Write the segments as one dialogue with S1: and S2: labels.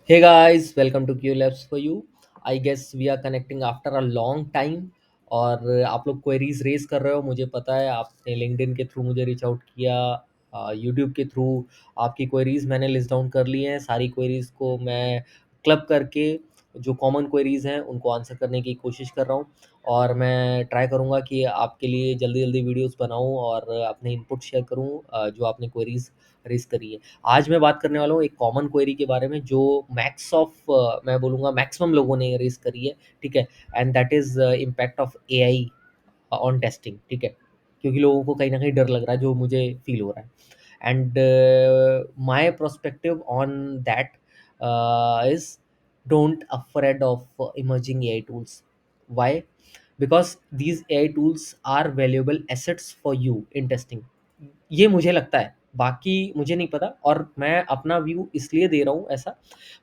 S1: Hey guys, welcome to Q Labs for you. I guess we are connecting after a long time और आप लोग queries raise कर रहे हो। मुझे पता है आपने लिंक्डइन के थ्रू मुझे रीच आउट किया, यूट्यूब के थ्रू आपकी क्वेरीज मैंने लिस्ट डाउन कर ली हैं। सारी क्वेरीज को मैं क्लब करके जो कॉमन क्वेरीज हैं उनको आंसर करने की कोशिश कर रहा हूँ और मैं ट्राई करूँगा कि आपके लिए जल्दी जल्दी वीडियोस बनाऊँ और अपने इनपुट शेयर करूँ जो आपने क्वेरीज रेज करी है। आज मैं बात करने वाला हूँ एक कॉमन क्वेरी के बारे में जो मैक्स ऑफ मैं बोलूँगा मैक्सिमम लोगों ने रेज करी है। ठीक है, and that is impact of AI on testing. ठीक है, क्योंकि लोगों को कहीं ना कहीं डर लग रहा है जो मुझे फील हो रहा है। And my perspective on that is don't afraid of emerging AI tools. Why? Because these AI tools are valuable assets for you in testing. ये मुझे लगता है, बाकी मुझे नहीं पता, और मैं अपना व्यू इसलिए दे रहा हूँ ऐसा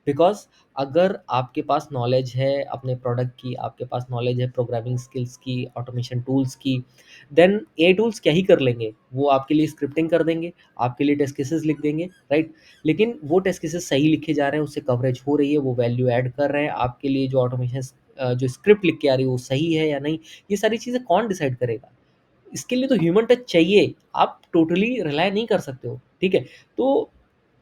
S1: बिकॉज अगर आपके पास नॉलेज है अपने प्रोडक्ट की, आपके पास नॉलेज है प्रोग्रामिंग स्किल्स की, ऑटोमेशन टूल्स की, देन ए टूल्स क्या ही कर लेंगे। वो आपके लिए स्क्रिप्टिंग कर देंगे, आपके लिए टेस्ट केसेस लिख देंगे, राइट। लेकिन वो टेस्ट केसेस सही लिखे जा रहे हैं, उससे कवरेज हो रही है, वो वैल्यू ऐड कर रहे हैं आपके लिए, जो ऑटोमेशन जो स्क्रिप्ट लिख के आ रही है वो सही है या नहीं, ये सारी चीज़ें कौन डिसाइड करेगा? इसके लिए तो ह्यूमन टच चाहिए, आप टोटली रिलाय नहीं कर सकते हो। ठीक है, तो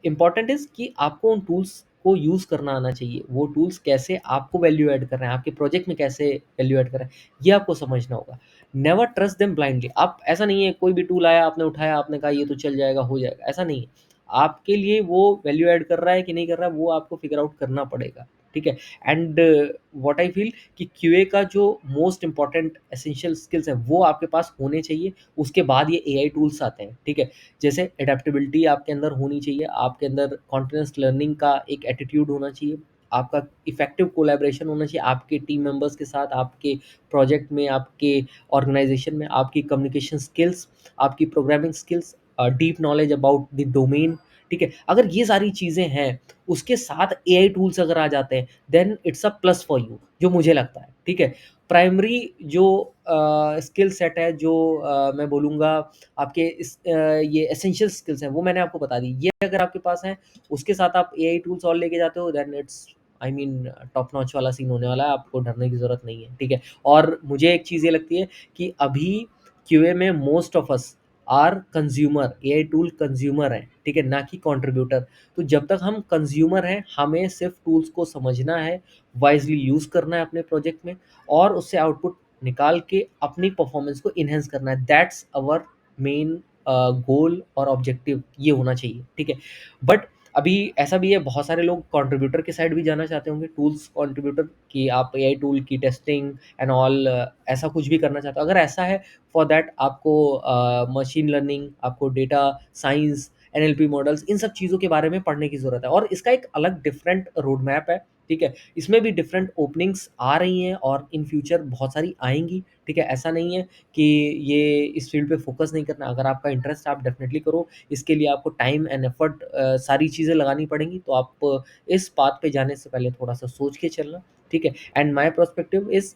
S1: इम्पॉर्टेंट इज़ कि आपको उन टूल्स को यूज़ करना आना चाहिए। वो टूल्स कैसे आपको वैल्यू ऐड कर रहे हैं, आपके प्रोजेक्ट में कैसे वैल्यू ऐड कर रहे हैं, ये आपको समझना होगा। Never trust them blindly. आप ऐसा नहीं है कोई भी टूल आया, आपने उठाया, आपने कहा ये तो चल जाएगा, हो जाएगा, ऐसा नहीं है। आपके लिए वो वैल्यू ऐड कर रहा है कि नहीं कर रहा है, वो आपको फिगर आउट करना पड़ेगा। ठीक है, एंड व्हाट आई फील कि क्यूए का जो मोस्ट इंपॉर्टेंट एसेंशियल स्किल्स है वो आपके पास होने चाहिए। उसके बाद ये एआई टूल्स आते हैं। ठीक है, जैसे एडेप्टेबिलिटी आपके अंदर होनी चाहिए, आपके अंदर कॉन्टिन्यूस लर्निंग का एक एटीट्यूड होना चाहिए, आपका इफेक्टिव कोलैबोरेशन होना चाहिए आपके टीम मेंबर्स के साथ, आपके प्रोजेक्ट में, आपके ऑर्गेनाइजेशन में, आपकी कम्युनिकेशन स्किल्स, आपकी programming skills, deep knowledge about the domain. ठीक है, अगर ये सारी चीज़ें हैं, उसके साथ एआई टूल्स अगर आ जाते हैं, then it's a plus for you, जो मुझे लगता है। ठीक है, प्राइमरी जो स्किल सेट है, जो मैं बोलूँगा आपके ये एसेंशियल स्किल्स हैं, वो मैंने आपको बता दी। ये अगर आपके पास हैं, उसके साथ आप एआई टूल्स और लेके जाते हो, then it's I mean top notch वाला सीन होने वाला है, आपको डरने की ज़रूरत नहीं है। ठीक है, और मुझे एक चीज़ ये लगती है कि अभी क्यूए में most of us are consumer, AI tool consumer हैं। ठीक है, ना कि कंट्रीब्यूटर। तो जब तक हम कंज्यूमर हैं, हमें सिर्फ टूल्स को समझना है, वाइजली यूज़ करना है अपने प्रोजेक्ट में, और उससे आउटपुट निकाल के अपनी परफॉर्मेंस को इन्हेंस करना है। दैट्स अवर मेन गोल और ऑब्जेक्टिव ये होना चाहिए। ठीक है, बट अभी ऐसा भी है, बहुत सारे लोग कंट्रीब्यूटर के साइड भी जाना चाहते होंगे, टूल्स कंट्रीब्यूटर, कि आप एआई टूल की टेस्टिंग एंड ऑल ऐसा कुछ भी करना चाहते हो। अगर ऐसा है, फॉर दैट आपको मशीन लर्निंग, आपको डेटा साइंस, एनएलपी मॉडल्स, इन सब चीज़ों के बारे में पढ़ने की ज़रूरत है, और इसका एक अलग डिफरेंट रोड मैप है। ठीक है, इसमें भी डिफरेंट ओपनिंग्स आ रही हैं और इन फ्यूचर बहुत सारी आएंगी। ठीक है, ऐसा नहीं है कि ये इस फील्ड पे फोकस नहीं करना। अगर आपका इंटरेस्ट, आप डेफिनेटली करो। इसके लिए आपको टाइम एंड एफर्ट सारी चीज़ें लगानी पड़ेंगी, तो आप इस पाथ पे जाने से पहले थोड़ा सा सोच के चलना। ठीक है, एंड माय पर्सपेक्टिव इज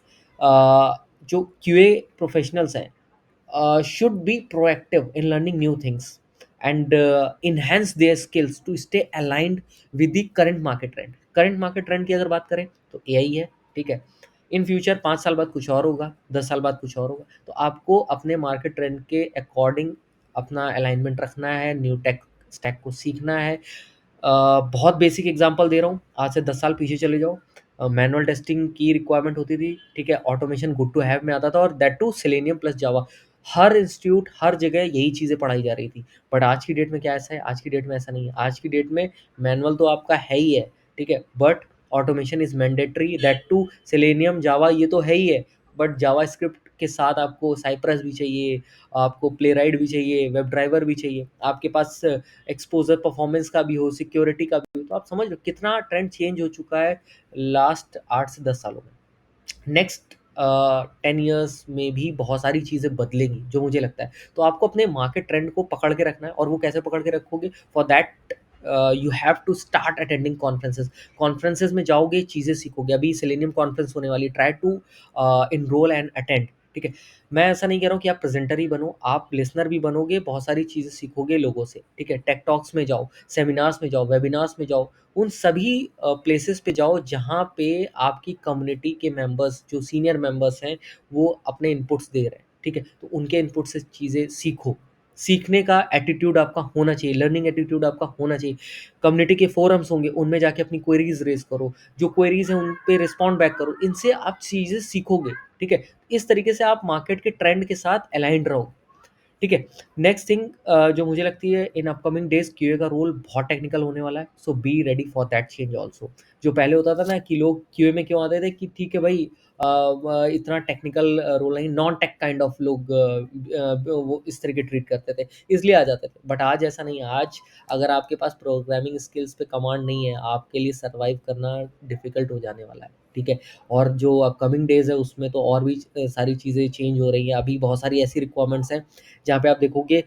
S1: जो क्यूए प्रोफेशनल्स हैं should be proactive in learning new things and enhance their skills to stay aligned with the current market trend। Current market trend की अगर बात करें तो एआई है। ठीक है, इन फ्यूचर 5 साल बाद कुछ और होगा, 10 साल बाद कुछ और होगा, तो आपको अपने मार्केट ट्रेंड के अकॉर्डिंग अपना अलाइनमेंट रखना है, न्यू टेक स्टैक को सीखना है। बहुत बेसिक एग्जांपल दे रहा हूँ, आज से 10 साल पीछे चले जाओ, मैनुअल टेस्टिंग की रिक्वायरमेंट होती थी। ठीक है, ऑटोमेशन गुड टू हैव में आता था, और that to selenium plus Java. हर इंस्टीट्यूट, हर जगह यही चीज़ें पढ़ाई जा रही थी। बट आज की डेट में क्या ऐसा है? आज की डेट में ऐसा नहीं है। आज की डेट में मैनुअल तो आपका है ही है, ठीक है, but automation is mandatory, that to selenium Java, ये तो है ही है। बट जावास्क्रिप्ट के साथ आपको साइप्रस भी चाहिए, आपको प्लेराइट भी चाहिए, वेब ड्राइवर भी चाहिए, आपके पास एक्सपोजर परफॉर्मेंस का भी हो, सिक्योरिटी का भी हो। तो आप समझ लो कितना ट्रेंड चेंज हो चुका है लास्ट 8 से 10 सालों में। नेक्स्ट 10 ईयर्स में भी बहुत सारी चीज़ें बदलेंगी, जो मुझे लगता है। तो आपको अपने मार्केट ट्रेंड को पकड़ के रखना है, और वो कैसे पकड़ के रखोगे? For that you have to start attending conferences. Conferences में जाओगे, चीज़ें सीखोगे। अभी सेलेनियम कॉन्फ्रेंस होने वाली, try to enroll and attend. ठीक है? मैं ऐसा नहीं कह रहा हूँ कि आप प्रेज़ेंटर ही बनो, आप लिसनर भी बनोगे, बहुत सारी चीज़ें सीखोगे लोगों से, ठीक है? टेक टॉक्स में जाओ, सेमिनार्स में जाओ, वेबिनार्स में जाओ, उन सभी प्लेसेस पे जाओ जहाँ पे आपकी कम्युनिटी के मेंबर्स, जो सीनियर मेंबर्स हैं, वो अपने इनपुट्स दे रहे हैं, ठीक है? तो उनके इनपुट से चीज़ें सीखो। सीखने का एटीट्यूड आपका होना चाहिए, लर्निंग एटीट्यूड आपका होना चाहिए। कम्युनिटी के फोरम्स होंगे, उनमें जाके अपनी क्वेरीज़ रेज़ करो, जो क्वेरीज़ हैं उन पे रिस्पॉन्ड बैक करो, इनसे आप चीज़ें सीखोगे, ठीक है? इस तरीके से आप मार्केट के ट्रेंड के साथ अलाइन्ड रहो। ठीक है। नेक्स्ट थिंग जो मुझे लगती है इन अपकमिंग डेज़ क्यूए का रोल बहुत टेक्निकल होने वाला है, so be ready for that change also. जो पहले होता था ना कि लोग क्यूए में क्यों आते थे कि ठीक है भाई इतना टेक्निकल रोल नहीं, नॉन टेक काइंड ऑफ लोग वो इस तरह के ट्रीट करते थे, इसलिए आ जाते थे। बट आज ऐसा नहीं है, आज अगर आपके पास प्रोग्रामिंग स्किल्स पे कमांड नहीं है, आपके लिए सर्वाइव करना डिफ़िकल्ट हो जाने वाला है, ठीक है? और जो अपकमिंग डेज़ है उसमें तो और भी सारी चीज़ें चेंज हो रही हैं। अभी बहुत सारी ऐसी रिक्वायरमेंट्स हैं जहाँ पे आप देखोगे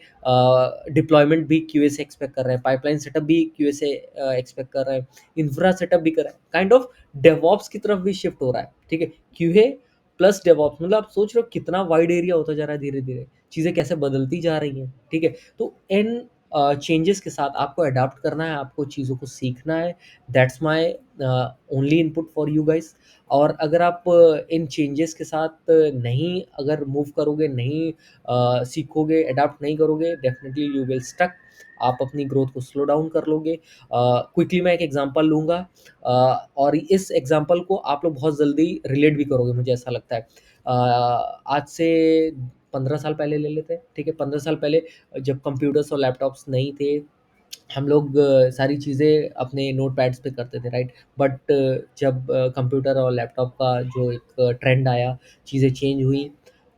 S1: डिप्लॉयमेंट भी क्यूए से एक्सपेक्ट कर रहे हैं, पाइपलाइन सेटअप भी क्यूए से एक्सपेक्ट कर रहे हैं, इंफ्रा सेटअप भी कर रहे हैं, काइंड ऑफ डेवऑप्स की तरफ भी शिफ्ट हो रहा है, ठीक है? क्यूए प्लस डेवऑप्स, मतलब आप सोच रहे हो कितना वाइड एरिया होता जा रहा है धीरे-धीरे, चीज़ें कैसे बदलती जा रही हैं, ठीक है? तो इन चेंजेस के साथ आपको अडॉप्ट करना है, आपको चीज़ों को सीखना है, that's my only input for you guys. और अगर आप इन चेंजेस के साथ नहीं अगर मूव करोगे, नहीं सीखोगे, अडॉप्ट नहीं करोगे, डेफ़िनिटली यू विल स्टक। आप अपनी ग्रोथ को स्लो डाउन कर लोगे। क्विकली मैं एक एग्ज़ाम्पल लूँगा और इस एग्ज़ाम्पल को आप लोग बहुत जल्दी रिलेट भी करोगे, मुझे ऐसा लगता है। आज से 15 साल पहले ले लेते हैं, ठीक है? 15 साल पहले जब कंप्यूटर्स और लैपटॉप्स नहीं थे, हम लोग सारी चीज़ें अपने नोटपैड्स पे करते थे, राइट? बट जब कंप्यूटर और लैपटॉप का जो एक ट्रेंड आया, चीज़ें चेंज हुई,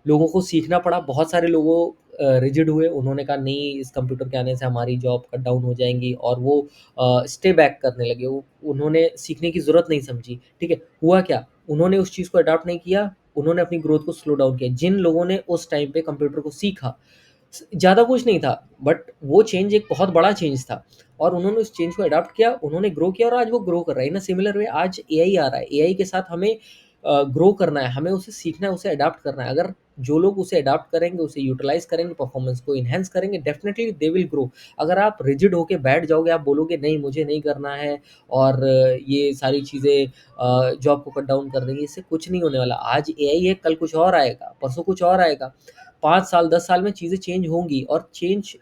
S1: लोगों को सीखना पड़ा। बहुत सारे लोगों रिजिड हुए, उन्होंने कहा नहीं इस कंप्यूटर के आने से हमारी जॉब कट डाउन हो जाएँगी और वो स्टे बैक करने लगे। वो उन्होंने सीखने की ज़रूरत नहीं समझी, ठीक है? हुआ क्या? उन्होंने उस चीज़ को अडॉप्ट नहीं किया, उन्होंने अपनी ग्रोथ को स्लो डाउन किया। जिन लोगों ने उस टाइम पे कंप्यूटर को सीखा, ज़्यादा कुछ नहीं था, बट वो चेंज एक बहुत बड़ा चेंज था और उन्होंने उस चेंज को अडॉप्ट किया, उन्होंने ग्रो किया और आज वो ग्रो कर रहा है। इन अ सिमिलर वे आज एआई आ रहा है, एआई के साथ हमें ग्रो करना है, हमें उसे सीखना है, उसे अडॉप्ट करना है। अगर जो लोग उसे अडॉप्ट करेंगे, उसे यूटिलाइज़ करेंगे, परफॉर्मेंस को एनहांस करेंगे, डेफिनिटली दे विल ग्रो। अगर आप रिजिड होके बैठ जाओगे, आप बोलोगे नहीं मुझे नहीं करना है और ये सारी चीज़ें जॉब को कट डाउन कर देंगी, इससे कुछ नहीं होने वाला। आज एआई है, कल कुछ और आएगा, परसों कुछ और आएगा। 5 साल, 10 साल में चीज़ें चेंज होंगी और चेंज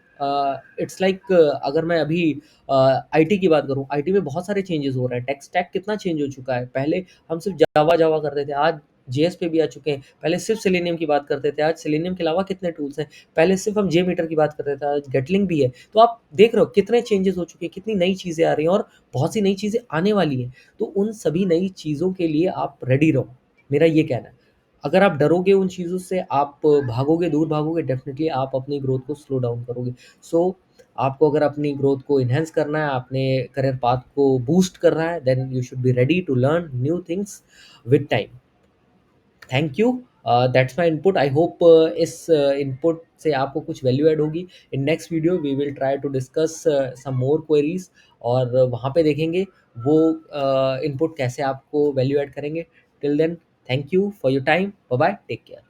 S1: इट्स लाइक अगर मैं अभी आईटी की बात करूँ, आईटी में बहुत सारे चेंजेज़ हो रहे हैं। टेक स्टैक कितना चेंज हो चुका है। पहले हम सिर्फ़ जावा करते थे, आज जेएस पे भी आ चुके हैं। पहले सिर्फ़ सेलेनियम की बात करते थे, आज सेलेनियम के अलावा कितने टूल्स हैं। पहले सिर्फ़ हम जेमीटर की बात करते थे, आज गेटलिंग भी है। तो आप देख रहे हो कितने चेंजेज़ हो चुके हैं, कितनी नई चीज़ें आ रही हैं और बहुत सी नई चीज़ें आने वाली हैं। तो उन सभी नई चीज़ों के लिए आप रेडी रहो, मेरा ये कहना है। अगर आप डरोगे उन चीज़ों से, आप भागोगे, दूर भागोगे, डेफ़िनिटली आप अपनी ग्रोथ को स्लो डाउन करोगे। सो आपको अगर अपनी ग्रोथ को एनहांस करना है, अपने करियर पाथ को बूस्ट करना है, then you should be ready to learn new things with time. Thank you. That's my input. I hope इस इनपुट से आपको कुछ वैल्यू ऐड होगी। In next video we will try to discuss some more queries और वहाँ पे देखेंगे वो इनपुट कैसे आपको वैल्यू ऐड करेंगे। Till then, thank you for your time. Bye bye, take care.